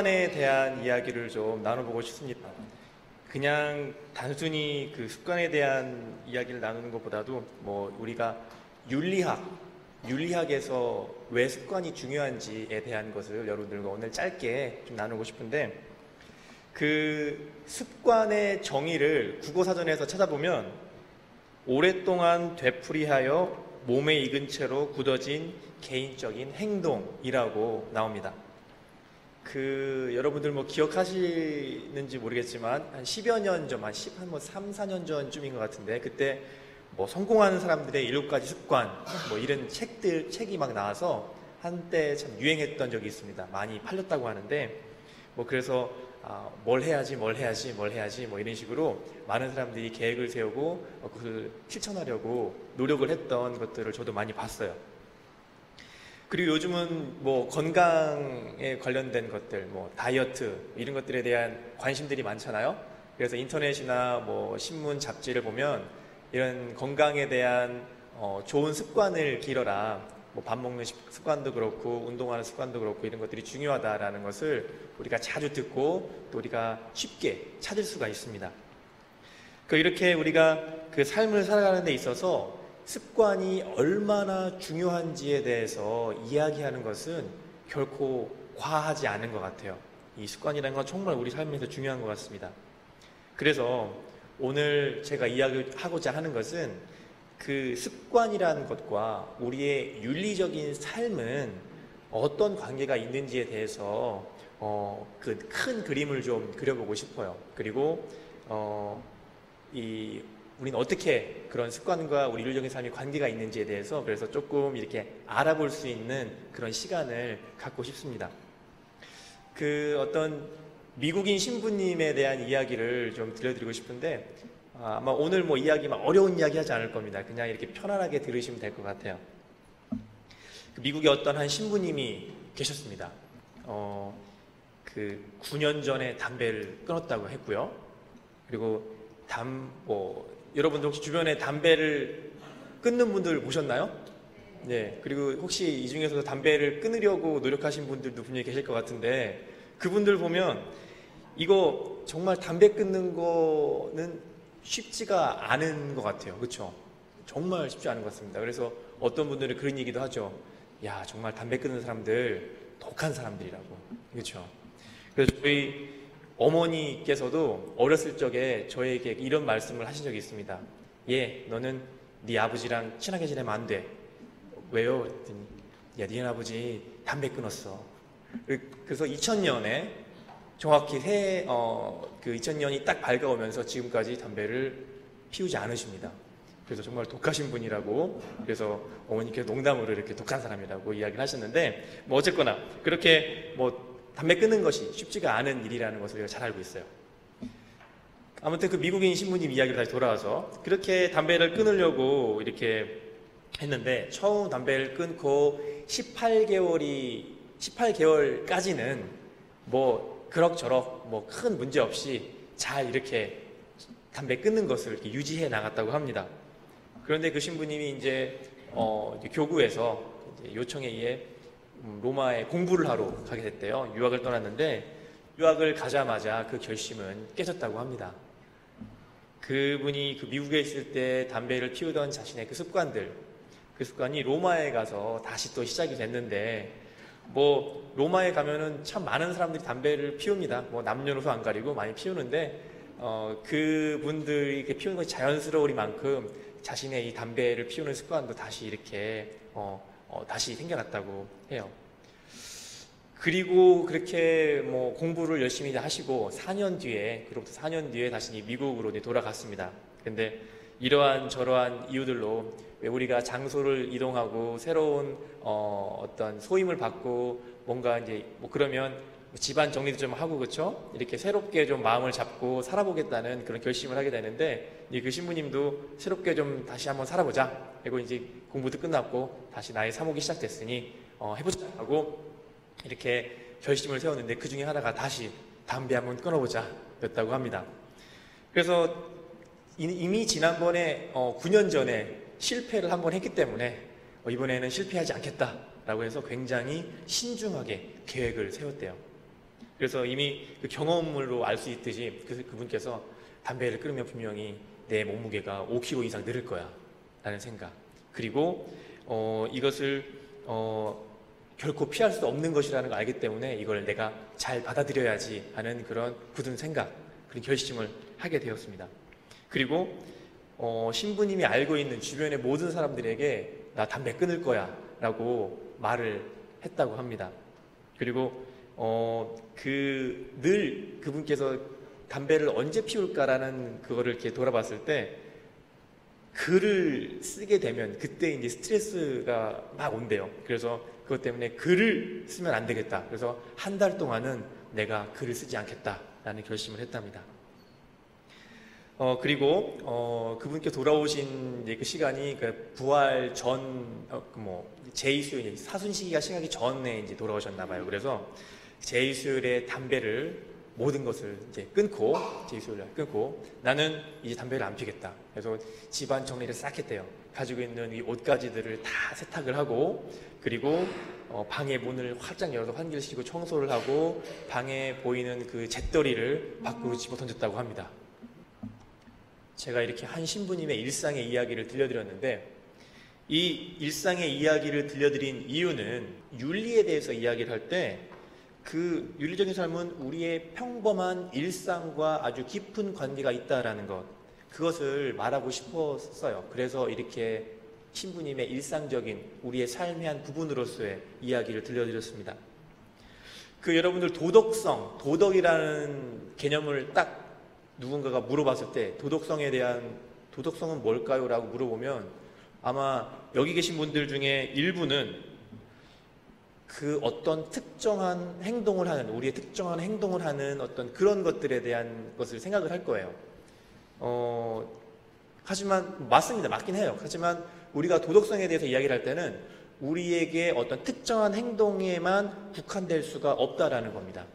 습관에 대한 이야기를 좀 나눠보고 싶습니다. 그냥 단순히 그 습관에 대한 이야기를 나누는 것보다도 우리가 윤리학에서 왜 습관이 중요한지에 대한 것을 여러분들과 오늘 짧게 좀 나누고 싶은데, 그 습관의 정의를 국어사전에서 찾아보면 오랫동안 되풀이하여 몸에 익은 채로 굳어진 개인적인 행동이라고 나옵니다. 여러분들 기억하시는지 모르겠지만 한 10여 년 전, 한 3, 4년 전쯤인 것 같은데, 그때 성공하는 사람들의 7가지 습관 이런 책이 막 나와서 한때 참 유행했던 적이 있습니다. 많이 팔렸다고 하는데, 그래서 뭘 해야지 이런 식으로 많은 사람들이 계획을 세우고 그걸 실천하려고 노력을 했던 것들을 저도 많이 봤어요. 그리고 요즘은 건강에 관련된 것들, 다이어트 이런 것들에 대한 관심들이 많잖아요. 그래서 인터넷이나 신문, 잡지를 보면 이런 건강에 대한 좋은 습관을 기르라, 밥 먹는 습관도 그렇고 운동하는 습관도 그렇고 이런 것들이 중요하다라는 것을 우리가 자주 듣고 또 우리가 쉽게 찾을 수가 있습니다. 이렇게 우리가 그 삶을 살아가는 데 있어서 습관이 얼마나 중요한지에 대해서 이야기하는 것은 결코 과하지 않은 것 같아요. 이 습관이라는 건 정말 우리 삶에서 중요한 것 같습니다. 그래서 오늘 제가 이야기하고자 하는 것은 그 습관이라는 것과 우리의 윤리적인 삶은 어떤 관계가 있는지에 대해서 그 큰 그림을 좀 그려보고 싶어요. 그리고 우리는 어떻게 그런 습관과 우리 윤리적인 삶이 관계가 있는지에 대해서 그래서 조금 이렇게 알아볼 수 있는 그런 시간을 갖고 싶습니다. 어떤 미국인 신부님에 대한 이야기를 좀 들려드리고 싶은데, 아마 오늘 이야기 어려운 이야기 하지 않을 겁니다. 그냥 이렇게 편안하게 들으시면 될 것 같아요. 미국에 어떤 한 신부님이 계셨습니다. 9년 전에 담배를 끊었다고 했고요. 그리고 여러분들 혹시 주변에 담배를 끊는 분들 보셨나요? 네. 그리고 혹시 이 중에서도 담배를 끊으려고 노력하신 분들도 분명히 계실 것 같은데, 그분들 보면 이거 정말 담배 끊는 거는 쉽지가 않은 것 같아요. 그렇죠? 정말 쉽지 않은 것 같습니다. 그래서 어떤 분들은 그런 얘기도 하죠. 야, 정말 담배 끊는 사람들 독한 사람들이라고. 그렇죠? 그래서 저희 어머니께서도 어렸을 적에 저에게 이런 말씀을 하신 적이 있습니다. 너는 네 아버지랑 친하게 지내면 안 돼. 왜요? 그랬더니 네 아버지 담배 끊었어. 그래서 2000년에 정확히 2000년이 딱 밝아오면서 지금까지 담배를 피우지 않으십니다. 그래서 정말 독하신 분이라고, 그래서 어머니께서 농담으로 이렇게 독한 사람이라고 이야기를 하셨는데, 어쨌거나 그렇게 담배 끊는 것이 쉽지가 않은 일이라는 것을 우리가 잘 알고 있어요. 아무튼 그 미국인 신부님 이야기로 다시 돌아와서 그렇게 담배를 끊으려고 이렇게 했는데, 처음 담배를 끊고 18개월까지는 그럭저럭 큰 문제 없이 잘 이렇게 담배 끊는 것을 이렇게 유지해 나갔다고 합니다. 그런데 그 신부님이 이제 교구에서 이제 요청에 의해 로마에 공부를 하러 가게 됐대요. 유학을 떠났는데, 유학을 가자마자 그 결심은 깨졌다고 합니다. 그분이 미국에 있을 때 담배를 피우던 자신의 그 습관이 로마에 가서 다시 또 시작이 됐는데, 로마에 가면은 참 많은 사람들이 담배를 피웁니다. 남녀노소 안 가리고 많이 피우는데, 그분들이 이렇게 피우는 것이 자연스러우리만큼 자신의 이 담배를 피우는 습관도 다시 이렇게 다시 생겨났다고 해요. 그리고 그렇게 공부를 열심히 하시고 4년 뒤에 다시 미국으로 돌아갔습니다. 근데 이러한 저러한 이유들로 왜 우리가 장소를 이동하고 새로운 어떤 소임을 받고 뭔가 이제 그러면 집안 정리도 좀 하고, 그렇죠? 이렇게 새롭게 좀 마음을 잡고 살아보겠다는 그런 결심을 하게 되는데, 그 신부님도 새롭게 좀 다시 한번 살아보자. 그리고 이제 공부도 끝났고 다시 나의 사목이 시작됐으니 해보자 하고 이렇게 결심을 세웠는데, 그 중에 하나가 다시 담배 한번 끊어보자 였다고 합니다. 그래서 이미 지난번에 9년 전에 실패를 한번 했기 때문에 이번에는 실패하지 않겠다라고 해서 굉장히 신중하게 계획을 세웠대요. 그래서 이미 그 경험으로 알 수 있듯이 그분께서 담배를 끊으면 분명히 내 몸무게가 5kg 이상 늘을 거야 라는 생각, 그리고 이것을 결코 피할 수 없는 것이라는 걸 알기 때문에 이걸 내가 잘 받아들여야지 하는 그런 굳은 생각, 그런 결심을 하게 되었습니다. 그리고 신부님이 알고 있는 주변의 모든 사람들에게 나 담배 끊을 거야 라고 말을 했다고 합니다. 그리고 늘 그분께서 담배를 언제 피울까라는 그거를 이렇게 돌아봤을 때 글을 쓰게 되면 그때 이제 스트레스가 막 온대요. 그래서 그것 때문에 글을 쓰면 안 되겠다. 그래서 한 달 동안은 내가 글을 쓰지 않겠다라는 결심을 했답니다. 그리고 그분께 돌아오신 이제 그 시간이 그 부활 전 제2수요일 사순시기가 시작하기 전에 이제 돌아오셨나 봐요. 그래서 제2수요일에 담배를 모든 것을 이제 끊고 제2수요일에 끊고 나는 이제 담배를 안 피겠다. 그래서 집안 정리를 싹 했대요. 가지고 있는 이 옷가지들을 다 세탁을 하고, 그리고 방의 문을 활짝 열어서 환기를 시키고 청소를 하고 방에 보이는 그 잿더리를 밖으로 집어 던졌다고 합니다. 제가 이렇게 한 신부님의 일상의 이야기를 들려드렸는데, 이 일상의 이야기를 들려드린 이유는 윤리에 대해서 이야기를 할 때 그 윤리적인 삶은 우리의 평범한 일상과 아주 깊은 관계가 있다라는 것, 그것을 말하고 싶었어요. 그래서 이렇게 신부님의 일상적인 우리의 삶의 한 부분으로서의 이야기를 들려드렸습니다. 여러분들 도덕이라는 개념을 딱 누군가가 물어봤을 때 도덕성은 뭘까요? 라고 물어보면 아마 여기 계신 분들 중에 일부는 그 어떤 특정한 행동을 하는, 우리의 특정한 행동을 하는 어떤 그런 것들에 대한 것을 생각을 할 거예요. 하지만 맞긴 해요. 하지만 우리가 도덕성에 대해서 이야기를 할 때는 우리에게 어떤 특정한 행동에만 국한될 수가 없다라는 겁니다.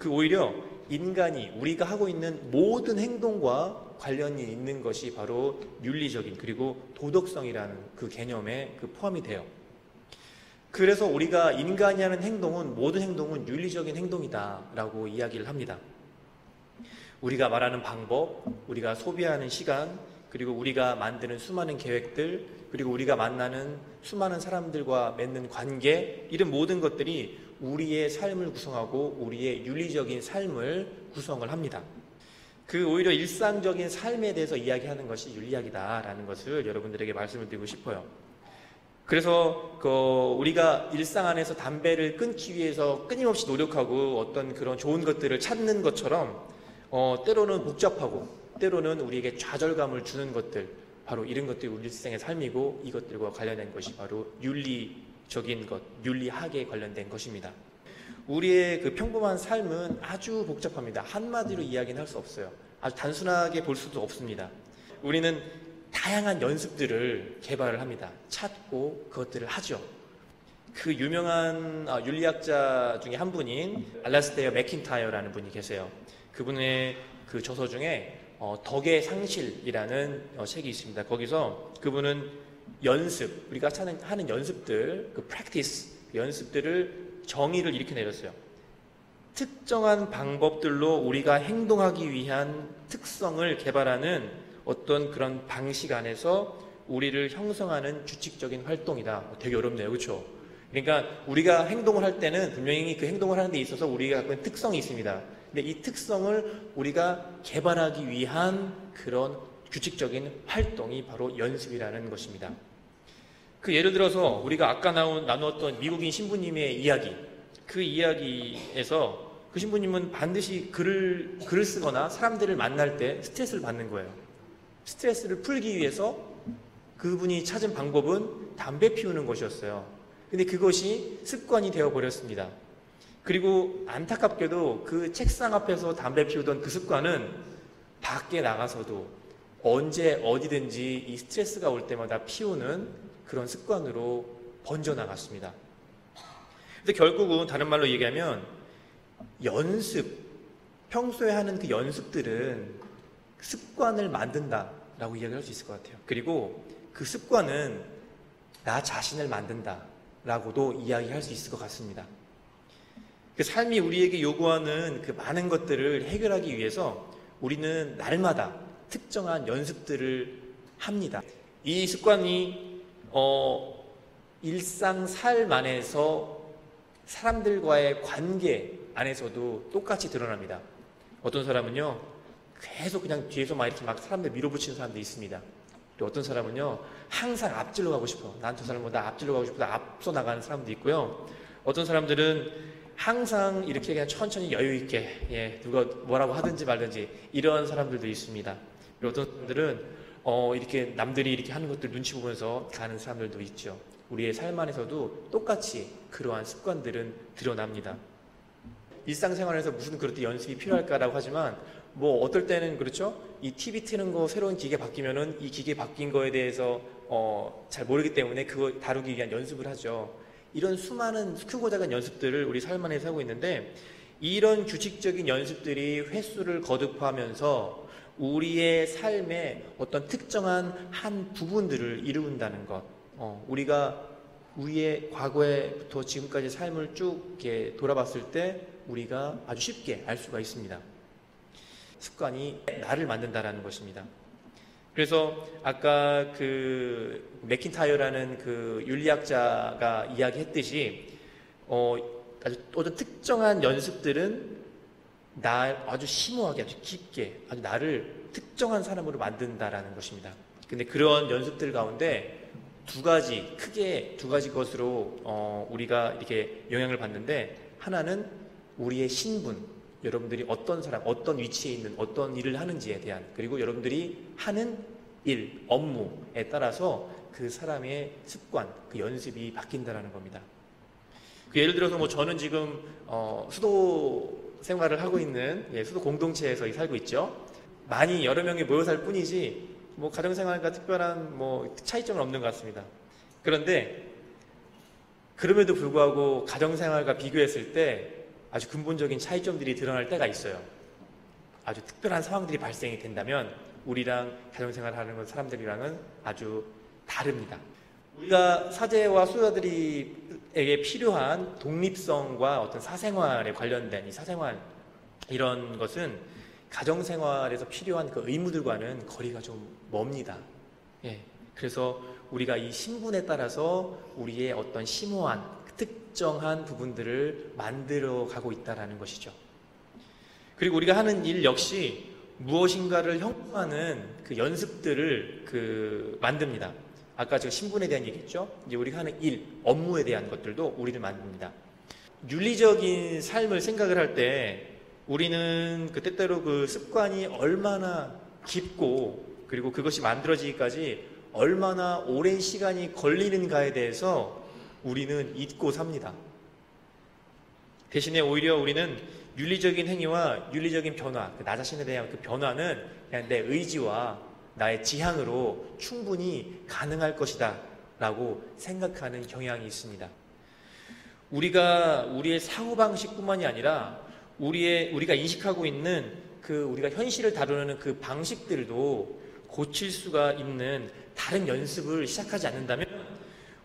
오히려 인간이 우리가 하고 있는 모든 행동과 관련이 있는 것이 바로 윤리적인 그리고 도덕성이라는 그 개념에 포함이 돼요. 그래서 우리가 인간이 하는 행동은, 모든 행동은 윤리적인 행동이다 라고 이야기를 합니다. 우리가 말하는 방법, 우리가 소비하는 시간, 그리고 우리가 만드는 수많은 계획들, 그리고 우리가 만나는 수많은 사람들과 맺는 관계, 이런 모든 것들이 우리의 삶을 구성하고 우리의 윤리적인 삶을 구성을 합니다. 오히려 일상적인 삶에 대해서 이야기하는 것이 윤리학이다라는 것을 여러분들에게 말씀을 드리고 싶어요. 그래서 우리가 일상 안에서 담배를 끊기 위해서 끊임없이 노력하고 어떤 그런 좋은 것들을 찾는 것처럼 때로는 복잡하고 때로는 우리에게 좌절감을 주는 것들, 바로 이런 것들이 우리 일상의 삶이고 이것들과 관련된 것이 바로 윤리적인 것, 윤리학에 관련된 것입니다. 우리의 평범한 삶은 아주 복잡합니다. 한마디로 이야기는 할 수 없어요. 아주 단순하게 볼 수도 없습니다. 우리는 다양한 연습들을 개발을 합니다. 찾고 그것들을 하죠. 유명한 윤리학자 중에 한 분인 알라스테어 맥킨타이어라는 분이 계세요. 그분의 저서 중에 덕의 상실이라는 책이 있습니다. 거기서 그분은 우리가 하는 연습들, practice, 연습들을 정의를 이렇게 내렸어요. 특정한 방법들로 우리가 행동하기 위한 특성을 개발하는 어떤 그런 방식 안에서 우리를 형성하는 규칙적인 활동이다. 되게 어렵네요. 그렇죠? 그러니까 우리가 행동을 할 때는 분명히 그 행동을 하는 데 있어서 우리가 갖고 있는 특성이 있습니다. 근데 이 특성을 우리가 개발하기 위한 그런 규칙적인 활동이 바로 연습이라는 것입니다. 예를 들어서 우리가 아까 나누었던 미국인 신부님의 이야기, 그 이야기에서 그 신부님은 반드시 글을 쓰거나 사람들을 만날 때 스트레스를 받는 거예요. 스트레스를 풀기 위해서 그분이 찾은 방법은 담배 피우는 것이었어요. 근데 그것이 습관이 되어버렸습니다. 그리고 안타깝게도 그 책상 앞에서 담배 피우던 그 습관은 밖에 나가서도 언제 어디든지 이 스트레스가 올 때마다 피우는 그런 습관으로 번져나갔습니다. 근데 결국은 다른 말로 얘기하면 평소에 하는 그 연습들은 습관을 만든다라고 이야기할 수 있을 것 같아요. 그리고 그 습관은 나 자신을 만든다라고도 이야기할 수 있을 것 같습니다. 그 삶이 우리에게 요구하는 그 많은 것들을 해결하기 위해서 우리는 날마다 특정한 연습들을 합니다. 이 습관이 일상 삶 안에서 사람들과의 관계 안에서도 똑같이 드러납니다. 어떤 사람은요, 계속 그냥 뒤에서 막 이렇게 막 사람들 밀어붙이는 사람도 있습니다. 또 어떤 사람은요, 항상 앞질러 가고 싶어. 난 저 사람보다 앞질러 가고 싶어. 앞서 나가는 사람도 있고요. 어떤 사람들은 항상 이렇게 그냥 천천히 여유 있게, 누가 뭐라고 하든지 말든지 이런 사람들도 있습니다. 그리고 어떤 사람들은 이렇게 남들이 이렇게 하는 것들 눈치 보면서 가는 사람들도 있죠. 우리의 삶 안에서도 똑같이 그러한 습관들은 드러납니다. 일상생활에서 무슨 그렇게 연습이 필요할까라고 하지만 뭐 어떨 때는 그렇죠. 이 TV 트는 거 새로운 기계 바뀌면은 이 기계 바뀐 거에 대해서 잘 모르기 때문에 그거 다루기 위한 연습을 하죠. 이런 수많은 크고 작은 연습들을 우리 삶 안에서 하고 있는데 이런 규칙적인 연습들이 횟수를 거듭하면서 우리의 삶의 어떤 특정한 한 부분들을 이룬다는 것. 우리가 우리의 과거에부터 지금까지 삶을 쭉 이렇게 돌아봤을 때 우리가 아주 쉽게 알 수가 있습니다. 습관이 나를 만든다라는 것입니다. 그래서 아까 그 맥킨타이어라는 그 윤리학자가 이야기했듯이 아주 어떤 특정한 연습들은 아주 심오하게, 아주 깊게, 아주 나를 특정한 사람으로 만든다라는 것입니다. 근데 그런 연습들 가운데 크게 두 가지 것으로 우리가 이렇게 영향을 받는데 하나는 우리의 신분, 여러분들이 어떤 사람, 어떤 위치에 있는 어떤 일을 하는지에 대한, 그리고 여러분들이 하는 일, 업무에 따라서 그 사람의 습관, 그 연습이 바뀐다라는 겁니다. 예를 들어서 뭐 저는 지금 수도 생활을 하고 있는 수도 공동체에서 살고 있죠. 많이 여러 명이 모여 살 뿐이지 뭐 가정생활과 특별한 뭐 차이점은 없는 것 같습니다. 그런데 그럼에도 불구하고 가정생활과 비교했을 때 아주 근본적인 차이점들이 드러날 때가 있어요. 아주 특별한 상황들이 발생이 된다면 우리랑 가정생활하는 사람들이랑은 아주 다릅니다. 우리가 사제와 수자들에게 필요한 독립성과 어떤 사생활에 관련된 이 사생활 이런 것은 가정생활에서 필요한 그 의무들과는 거리가 좀 멉니다. 그래서 우리가 이 신분에 따라서 우리의 어떤 심오한 특정한 부분들을 만들어 가고 있다는 것이죠. 그리고 우리가 하는 일 역시 무엇인가를 형성하는 그 연습들을 만듭니다. 아까 제가 신분에 대한 얘기했죠. 이제 우리가 하는 일, 업무에 대한 것들도 우리를 만듭니다. 윤리적인 삶을 생각을 할 때 우리는 때때로 그 습관이 얼마나 깊고 그리고 그것이 만들어지기까지 얼마나 오랜 시간이 걸리는가에 대해서 우리는 잊고 삽니다. 대신에 오히려 우리는 윤리적인 행위와 윤리적인 변화, 나 자신에 대한 그 변화는 그냥 내 의지와 나의 지향으로 충분히 가능할 것이다 라고 생각하는 경향이 있습니다. 우리의 사고방식뿐만이 아니라 우리가 인식하고 있는 우리가 현실을 다루는 그 방식들도 고칠 수가 있는 다른 연습을 시작하지 않는다면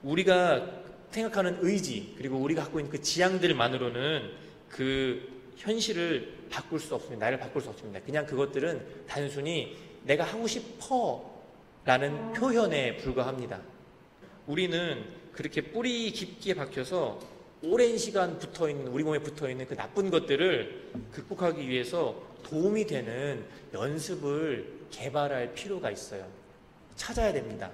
우리가 생각하는 의지 그리고 우리가 갖고 있는 그 지향들만으로는 그 현실을 바꿀 수 없습니다. 나를 바꿀 수 없습니다. 그냥 그것들은 단순히 내가 하고 싶어 라는 표현에 불과합니다. 우리는 그렇게 뿌리 깊게 박혀서 오랜 시간 우리 몸에 붙어있는 그 나쁜 것들을 극복하기 위해서 도움이 되는 연습을 개발할 필요가 있어요. 찾아야 됩니다.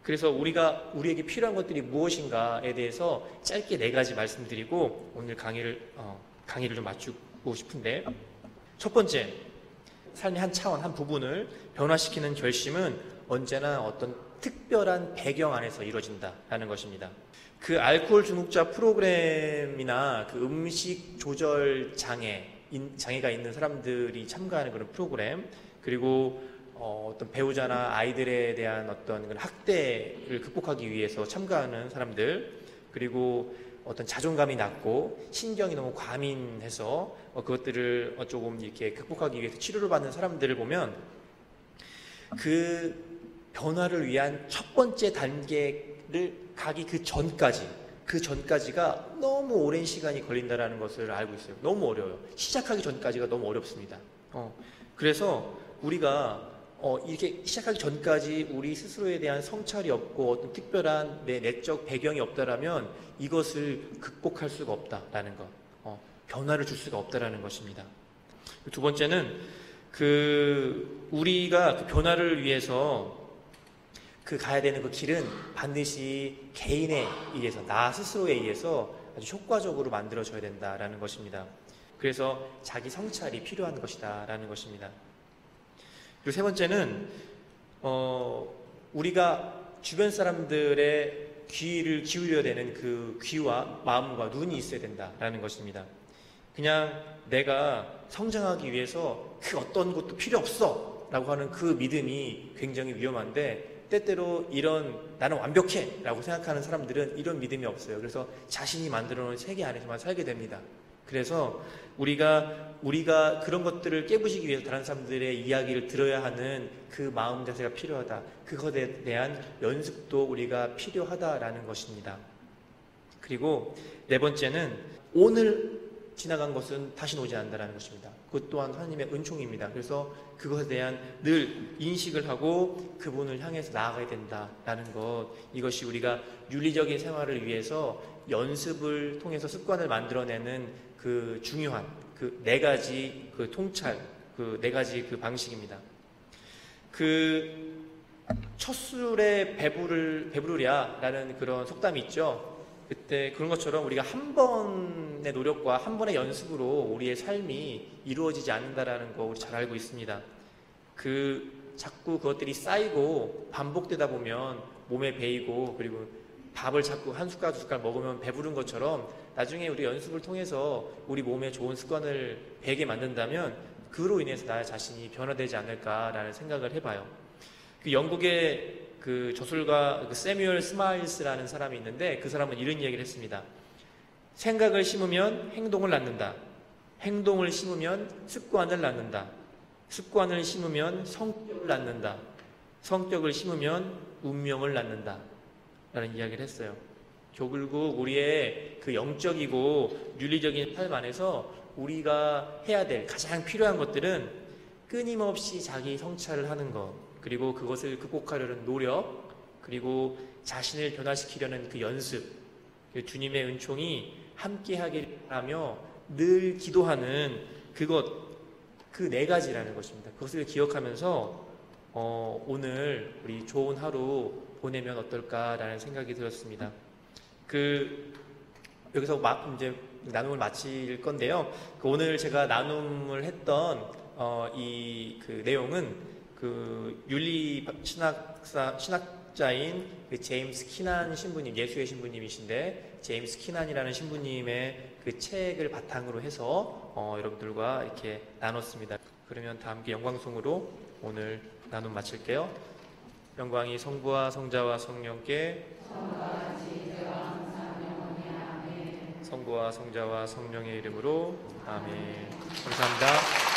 그래서 우리에게 필요한 것들이 무엇인가에 대해서 짧게 4가지 말씀드리고 오늘 강의를 좀 마치고 싶은데, 첫 번째, 삶의 한 차원, 한 부분을 변화시키는 결심은 언제나 어떤 특별한 배경 안에서 이루어진다라는 것입니다. 그 알코올 중독자 프로그램이나 그 음식 조절 장애가 있는 사람들이 참가하는 그런 프로그램, 그리고 어떤 배우자나 아이들에 대한 어떤 학대를 극복하기 위해서 참가하는 사람들, 그리고 어떤 자존감이 낮고 신경이 너무 과민해서 그것들을 조금 이렇게 극복하기 위해서 치료를 받는 사람들을 보면 그 변화를 위한 첫 번째 단계를 가기 그 전까지 그 전까지가 너무 오랜 시간이 걸린다라는 것을 알고 있어요. 너무 어려워요. 시작하기 전까지가 너무 어렵습니다. 그래서 우리가 이렇게 시작하기 전까지 우리 스스로에 대한 성찰이 없고 어떤 특별한 내 내적 배경이 없다라면 이것을 극복할 수가 없다라는 것, 변화를 줄 수가 없다라는 것입니다. 두 번째는 우리가 그 변화를 위해서 가야 되는 그 길은 반드시 개인에 의해서, 나 스스로에 의해서 아주 효과적으로 만들어져야 된다라는 것입니다. 그래서 자기 성찰이 필요한 것이다라는 것입니다. 그리고 세 번째는 우리가 주변 사람들의 귀를 기울여야 되는 그 귀와 마음과 눈이 있어야 된다라는 것입니다. 그냥 내가 성장하기 위해서 그 어떤 것도 필요 없어 라고 하는 그 믿음이 굉장히 위험한데, 때때로 나는 완벽해 라고 생각하는 사람들은 이런 믿음이 없어요. 그래서 자신이 만들어 놓은 세계 안에서만 살게 됩니다. 그래서 우리가 그런 것들을 깨부시기 위해서 다른 사람들의 이야기를 들어야 하는 그 마음 자세가 필요하다. 그것에 대한 연습도 우리가 필요하다라는 것입니다. 그리고 네 번째는 오늘 지나간 것은 다시 오지 않는다는 것입니다. 그것 또한 하나님의 은총입니다. 그래서 그것에 대한 늘 인식을 하고 그분을 향해서 나아가야 된다라는 것, 이것이 우리가 윤리적인 생활을 위해서 연습을 통해서 습관을 만들어내는 그 중요한 그 네 가지 그 통찰, 그 네 가지 그 방식입니다. 첫 술에 배부르랴라는 그런 속담이 있죠. 그때 그런 것처럼 우리가 한 번의 노력과 한 번의 연습으로 우리의 삶이 이루어지지 않는다라는 거 우리 잘 알고 있습니다. 자꾸 그것들이 쌓이고 반복되다 보면 몸에 배이고, 그리고 밥을 자꾸 한 숟갈 두 숟갈 먹으면 배부른 것처럼 나중에 우리 연습을 통해서 우리 몸에 좋은 습관을 배게 만든다면 그로 인해서 나 자신이 변화되지 않을까라는 생각을 해봐요. 영국의 저술가 세뮤얼 스마일스라는 사람이 있는데, 그 사람은 이런 이야기를 했습니다. 생각을 심으면 행동을 낳는다. 행동을 심으면 습관을 낳는다. 습관을 심으면 성격을 낳는다. 성격을 심으면 운명을 낳는다. 라는 이야기를 했어요. 결국 우리의 그 영적이고 윤리적인 삶 안에서 우리가 해야 될 가장 필요한 것들은 끊임없이 자기 성찰을 하는 것, 그리고 그것을 극복하려는 노력, 그리고 자신을 변화시키려는 그 연습, 주님의 은총이 함께하길 바라며 늘 기도하는 그 네 가지라는 것입니다. 그것을 기억하면서 오늘 우리 좋은 하루 보내면 어떨까라는 생각이 들었습니다. 여기서 이제 나눔을 마칠 건데요. 오늘 제가 나눔을 했던 이 내용은 윤리 신학자인 제임스 키난 신부님, 예수의 신부님이신데, 제임스 키난이라는 신부님의 그 책을 바탕으로 해서 여러분들과 이렇게 나눴습니다. 그러면 다 함께 영광송으로 오늘 나눔 마칠게요. 영광이 성부와 성자와 성령께, 성부와 성자와 성령의 이름으로 아멘. 감사합니다.